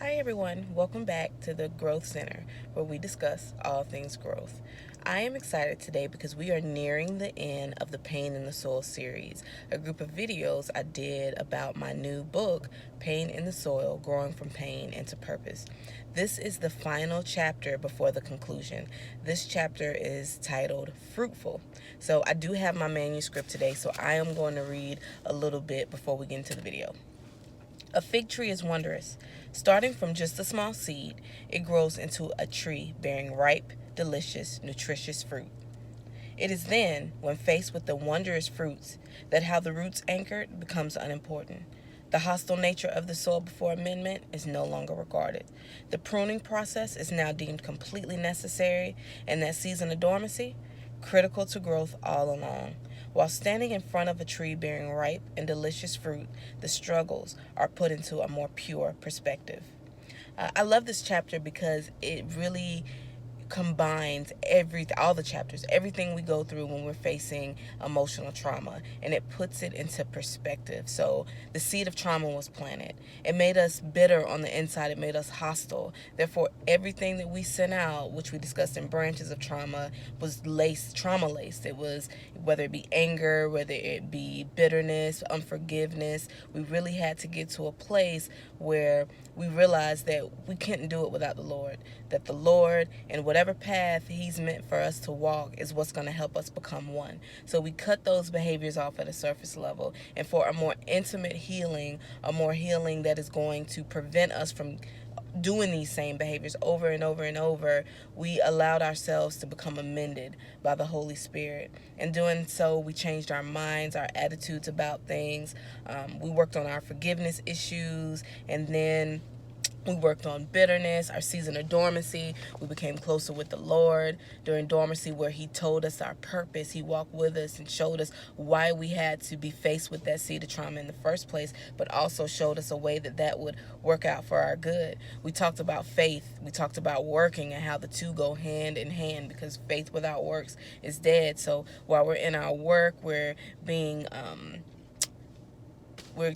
Hi everyone, welcome back to the Growth Center where we discuss all things growth. I am excited today because we are nearing the end of the Pain in the Soil series, a group of videos I did about my new book, Pain in the Soil, Growing from Pain into Purpose. This is the final chapter before the conclusion. This chapter is titled Fruitful. So I do have my manuscript today, so I am going to read a little bit before we get into the video. A fig tree is wondrous. Starting from just a small seed, it grows into a tree bearing ripe, delicious, nutritious fruit. It is then, when faced with the wondrous fruits, that how the roots anchored becomes unimportant. The hostile nature of the soil before amendment is no longer regarded. The pruning process is now deemed completely necessary, and that season of dormancy, critical to growth all along. While standing in front of a tree bearing ripe and delicious fruit, the struggles are put into a more pure perspective. I love this chapter because it really combines all the chapters, everything we go through when we're facing emotional trauma, and it puts it into perspective. So the seed of trauma was planted. It made us bitter on the inside. It made us hostile. Therefore, everything that we sent out, which we discussed in branches of trauma, was trauma laced. It was, whether it be anger, whether it be bitterness, unforgiveness. We really had to get to a place where we realized that we couldn't do it without the Lord, that the Lord and whatever path He's meant for us to walk is what's going to help us become one. So we cut those behaviors off at a surface level, and for a more intimate healing, a more healing that is going to prevent us from doing these same behaviors over and over and over, we allowed ourselves to become amended by the Holy Spirit. In doing so, we changed our minds, our attitudes about things. We worked on our forgiveness issues, and then we worked on bitterness, our season of dormancy. We became closer with the Lord during dormancy, where He told us our purpose. He walked with us and showed us why we had to be faced with that seed of trauma in the first place, but also showed us a way that would work out for our good. We talked about faith. We talked about working and how the two go hand in hand, because faith without works is dead. So while we're in our work, we're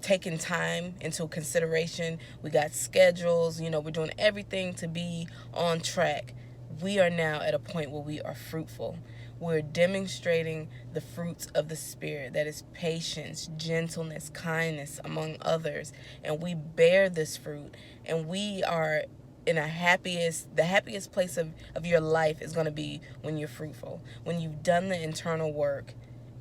taking time into consideration. We got schedules, we're doing everything to be on track. We are now at a point where we are fruitful. We're demonstrating the fruits of the Spirit, that is patience, gentleness, kindness, among others. And we bear this fruit, and we are in the happiest place of your life is going to be when you're fruitful, when you've done the internal work,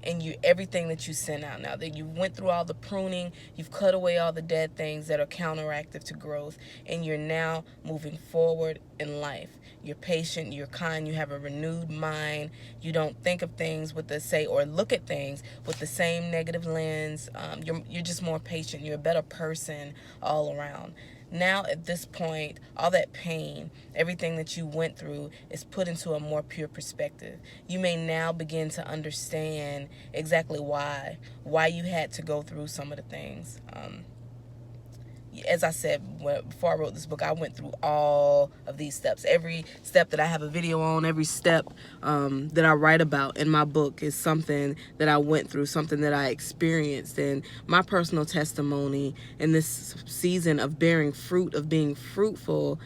and everything that you sent out, now that you went through all the pruning, you've cut away all the dead things that are counteractive to growth, and you're now moving forward in life. You're patient, you're kind, you have a renewed mind. You don't think of things or look at things with the same negative lens. You're just more patient. You're a better person all around. Now, at this point, all that pain, everything that you went through is put into a more pure perspective. You may now begin to understand exactly why you had to go through some of the things. As I said, before I wrote this book, I went through all of these steps. Every step that I have a video on, every step that I write about in my book is something that I went through, something that I experienced. And my personal testimony in this season of bearing fruit, of being fruitful,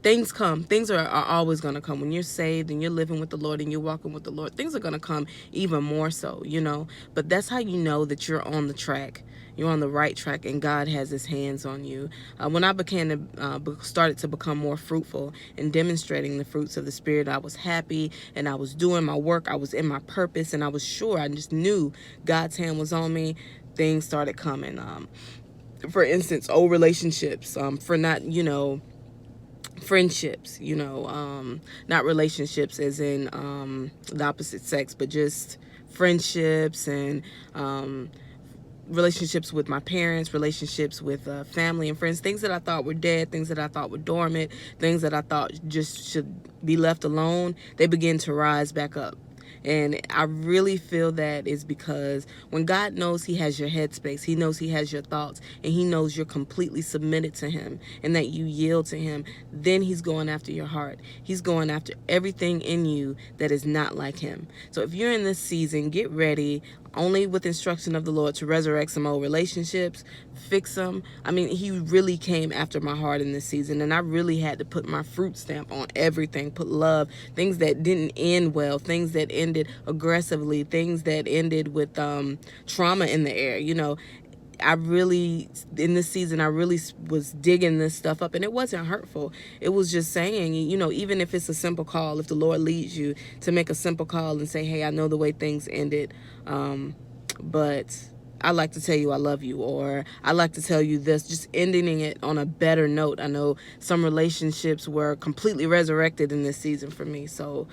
things come. Things are always going to come. When you're saved and you're living with the Lord and you're walking with the Lord, things are going to come even more so, But that's how you know that you're on the track. You're on the right track, and God has His hands on you. When I started to become more fruitful in demonstrating the fruits of the Spirit, I was happy, and I was doing my work. I was in my purpose, and I was sure. I just knew God's hand was on me. Things started coming. For instance, old relationships, friendships, not relationships as in the opposite sex, but just friendships and relationships with my parents, relationships with family and friends, things that I thought were dead, things that I thought were dormant, things that I thought just should be left alone, they begin to rise back up. And I really feel that is because when God knows He has your headspace, He knows He has your thoughts, and He knows you're completely submitted to Him and that you yield to Him, then He's going after your heart. He's going after everything in you that is not like Him. So if you're in this season, get ready. only with instruction of the Lord to resurrect some old relationships, fix them. I mean, he really came after my heart in this season, and I really had to put my fruit stamp on everything, put love, things that didn't end well, things that ended aggressively, things that ended with trauma in the air, you know. I really, in this season, I really was digging this stuff up, and it wasn't hurtful. It was just saying, you know, even if it's a simple call, if the Lord leads you to make a simple call and say, hey, I know the way things ended, but I like to tell you I love you, or I like to tell you this, just ending it on a better note. I know some relationships were completely resurrected in this season for me, so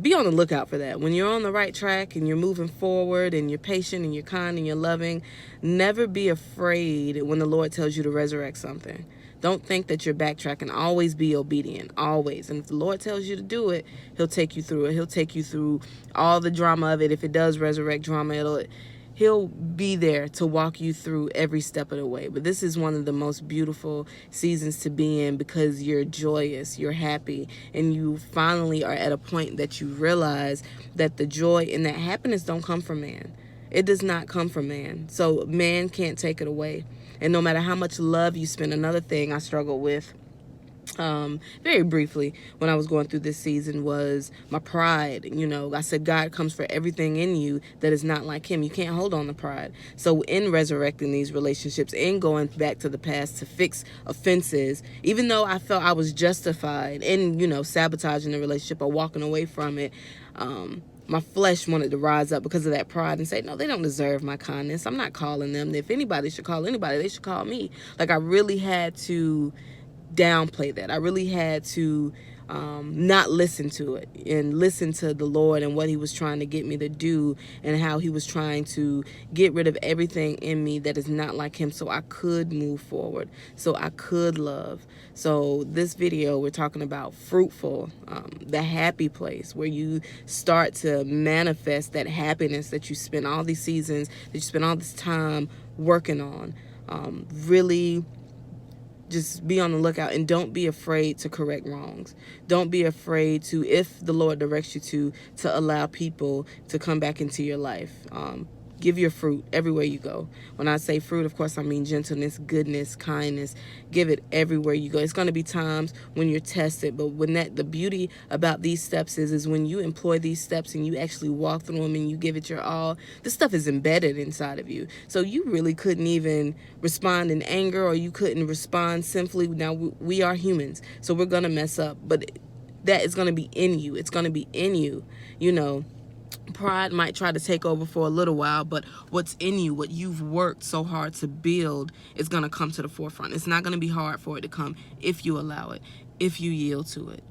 be on the lookout for that. When you're on the right track and you're moving forward and you're patient and you're kind and you're loving, never be afraid when the Lord tells you to resurrect something. Don't think that you're backtracking. Always be obedient, always. And if the Lord tells you to do it, he'll take you through it. He'll take you through all the drama of it. If it does resurrect drama, he'll be there to walk you through every step of the way. But this is one of the most beautiful seasons to be in, because you're joyous, you're happy, and you finally are at a point that you realize that the joy and that happiness don't come from man. It does not come from man. So man can't take it away. And no matter how much love you spend, another thing I struggle with very briefly when I was going through this season was my pride. You know, I said God comes for everything in you that is not like him. You can't hold on to pride. So in resurrecting these relationships and going back to the past to fix offenses, even though I felt I was justified in, you know, sabotaging the relationship or walking away from it, my flesh wanted to rise up because of that pride and say, no, they don't deserve my kindness. I'm not calling them. If anybody should call anybody, they should call me. Like, I really had to downplay that. I really had to not listen to it and listen to the Lord and what he was trying to get me to do, and how he was trying to get rid of everything in me that is not like him, so I could move forward, so I could love. So this video, we're talking about Fruitful, the happy place where you start to manifest that happiness that you spent all these seasons, that you spent all this time working on. Really just be on the lookout, and don't be afraid to correct wrongs. Don't be afraid to, if the Lord directs you to allow people to come back into your life. Give your fruit everywhere you go. When I say fruit, of course, I mean gentleness, goodness, kindness. Give it everywhere you go. It's going to be times when you're tested, but when the beauty about these steps is when you employ these steps and you actually walk through them and you give it your all, this stuff is embedded inside of you. So you really couldn't even respond in anger, or you couldn't respond simply. Now, we are humans, so we're going to mess up, but that is going to be in you. It's going to be in you, you know. Pride might try to take over for a little while, but what's in you, what you've worked so hard to build, is going to come to the forefront. It's not going to be hard for it to come if you allow it, if you yield to it.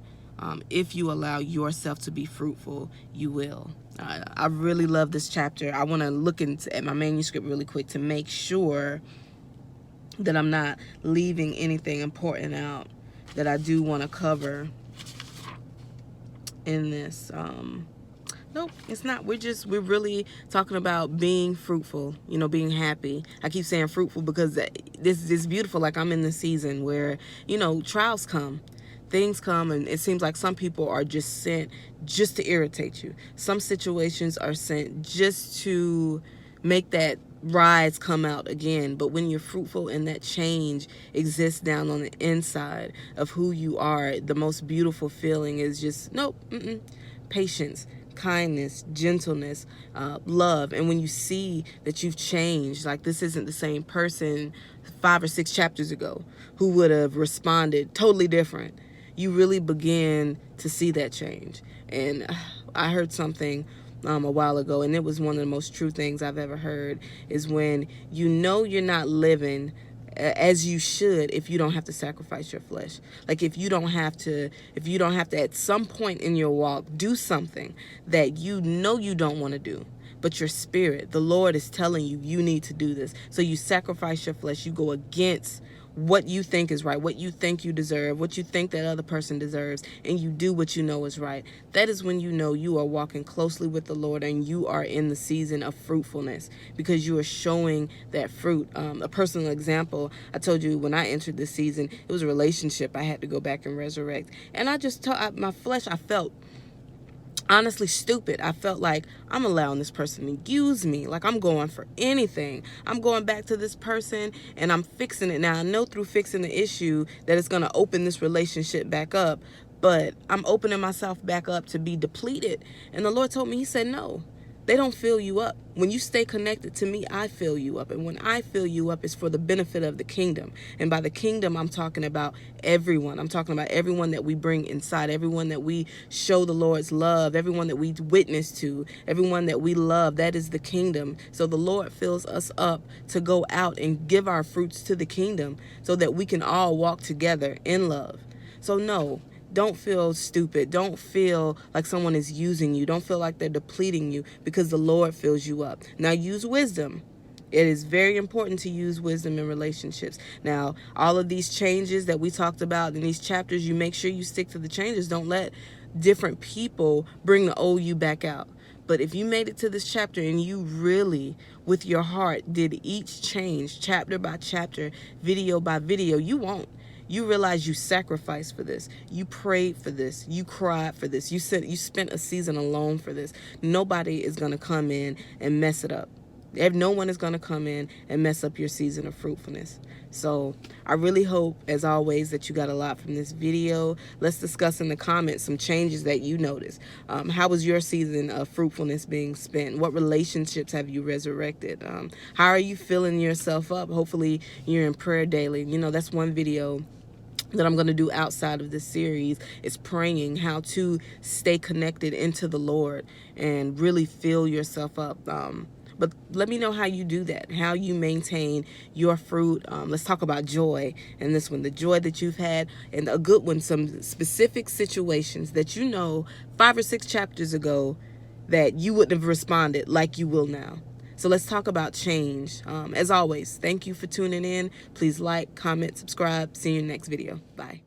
If you allow yourself to be fruitful, you will. I really love this chapter. I want to look at my manuscript really quick to make sure that I'm not leaving anything important out that I do want to cover in this. Nope, it's not. We're really talking about being fruitful, you know, being happy. I keep saying fruitful because this is beautiful. Like, I'm in the season where, you know, trials come, things come, and it seems like some people are just sent just to irritate you. Some situations are sent just to make that rise come out again. But when you're fruitful and that change exists down on the inside of who you are, the most beautiful feeling is just, patience, kindness, gentleness, love. And when you see that you've changed, like, this isn't the same person 5 or 6 chapters ago who would have responded totally different, you really begin to see that change. And I heard something a while ago, and it was one of the most true things I've ever heard, is when you know you're not living as you should if you don't have to sacrifice your flesh. Like, if you don't have to at some point in your walk do something that you know you don't want to do, but your spirit, the Lord, is telling you you need to do this. So you sacrifice your flesh. You go against what you think is right, what you think you deserve, what you think that other person deserves, and you do what you know is right. That is when you know you are walking closely with the Lord and you are in the season of fruitfulness, because you are showing that fruit. A personal example, I told you when I entered this season, it was a relationship I had to go back and resurrect. And I just my flesh, I felt honestly stupid. I felt like I'm allowing this person to use me. Like I'm going for anything. I'm going back to this person and I'm fixing it. Now I know through fixing the issue that it's going to open this relationship back up, but I'm opening myself back up to be depleted. And the Lord told me, he said, no. They don't fill you up. When you stay connected to me, I fill you up. And when I fill you up, it's for the benefit of the kingdom. And by the kingdom, I'm talking about everyone. I'm talking about everyone that we bring inside, everyone that we show the Lord's love, everyone that we witness to, everyone that we love. That is the kingdom. So the Lord fills us up to go out and give our fruits to the kingdom so that we can all walk together in love. So no, don't feel stupid. Don't feel like someone is using you. Don't feel like they're depleting you, because the Lord fills you up. Now use wisdom. It is very important to use wisdom in relationships. Now, all of these changes that we talked about in these chapters, you make sure you stick to the changes. Don't let different people bring the old you back out. But if you made it to this chapter and you really, with your heart, did each change, chapter by chapter, video by video, you won't. You realize you sacrificed for this. You prayed for this. You cried for this. You said you spent a season alone for this. Nobody is going to come in and mess it up. No one is going to come in and mess up your season of fruitfulness. So I really hope, as always, that you got a lot from this video. Let's discuss in the comments some changes that you noticed. How was your season of fruitfulness being spent? What relationships have you resurrected? How are you filling yourself up? Hopefully you're in prayer daily. You know, that's one video that I'm going to do outside of this series, is praying how to stay connected into the Lord and really fill yourself up. But let me know how you do that, how you maintain your fruit. Let's talk about joy in this one, the joy that you've had, and a good one, some specific situations that 5 or 6 chapters ago that you wouldn't have responded like you will now. So let's talk about change. As always, thank you for tuning in. Please like, comment, subscribe. See you in the next video. Bye.